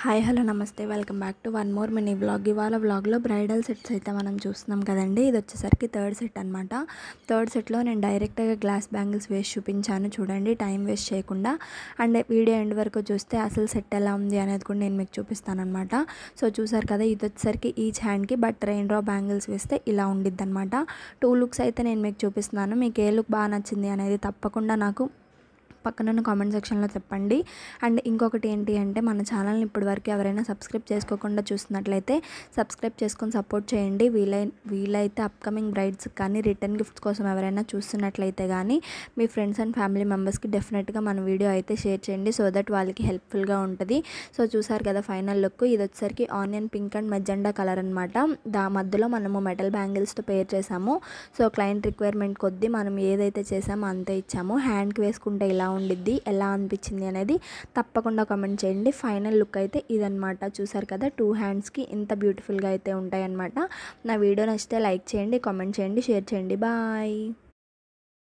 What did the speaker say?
Hi hello నమస్తే welcome back to one more mini vlog. ఇవాళ వ్లాగ్లో బ్రైడల్ సెట్స్ అయితే మనం చూస్తున్నాం కదండి. ఇది వచ్చేసరికి థర్డ్ సెట్ అనమాట. థర్డ్ సెట్లో నేను డైరెక్ట్గా గ్లాస్ బ్యాంగిల్స్ వేసి చూపించాను చూడండి, టైం వేస్ట్ చేయకుండా. అండ్ వీడియో ఎండ్ వరకు చూస్తే అసలు సెట్ ఎలా ఉంది అనేది కూడా నేను మీకు చూపిస్తాను అనమాట. సో చూసారు కదా, ఇది వచ్చేసరికి ఈచ్ హ్యాండ్కి బట్ రెయిన్ డ్రాప్ బ్యాంగిల్స్ వేస్తే ఇలా ఉండిద్ది అనమాట. 2 లుక్స్ అయితే నేను మీకు చూపిస్తున్నాను. మీకు ఏ లుక్ బాగా నచ్చింది అనేది తప్పకుండా నాకు పక్కన కామెంట్ సెక్షన్లో చెప్పండి. అండ్ ఇంకొకటి ఏంటి అంటే, మన ఛానల్ని ఇప్పటివరకు ఎవరైనా సబ్స్క్రైబ్ చేసుకోకుండా చూస్తున్నట్లయితే సబ్స్క్రైబ్ చేసుకొని సపోర్ట్ చేయండి. వీలైతే అప్కమింగ్ బ్రైడ్స్ కానీ రిటర్న్ గిఫ్ట్స్ కోసం ఎవరైనా చూస్తున్నట్లయితే కానీ మీ ఫ్రెండ్స్ అండ్ ఫ్యామిలీ మెంబర్స్కి డెఫినెట్గా మన వీడియో అయితే షేర్ చేయండి, సో దట్ వాళ్ళకి హెల్ప్ఫుల్గా ఉంటుంది. సో చూసారు కదా ఫైనల్ లుక్. ఇది వచ్చేసరికి onion pink and magenta colour అనమాట. మధ్యలో మనము మెటల్ బ్యాంగిల్స్తో పేర్ చేసాము. సో క్లయింట్ రిక్వైర్మెంట్ కొద్దీ మనం ఏదైతే చేసామో అంతే ఇచ్చాము. హ్యాండ్కి వేసుకుంటే ఇలా ఉండిద్ది, ఎలా అనిపించింది అనేది తప్పకుండా కామెంట్ చేయండి. ఫైనల్ లుక్ అయితే ఇదనమాట. చూసారు కదా, 2 హ్యాండ్స్కి ఇంత బ్యూటిఫుల్గా అయితే ఉంటాయి అన్నమాట. నా వీడియో నచ్చితే లైక్ చేయండి, కామెంట్ చేయండి, షేర్ చేయండి. బాయ్.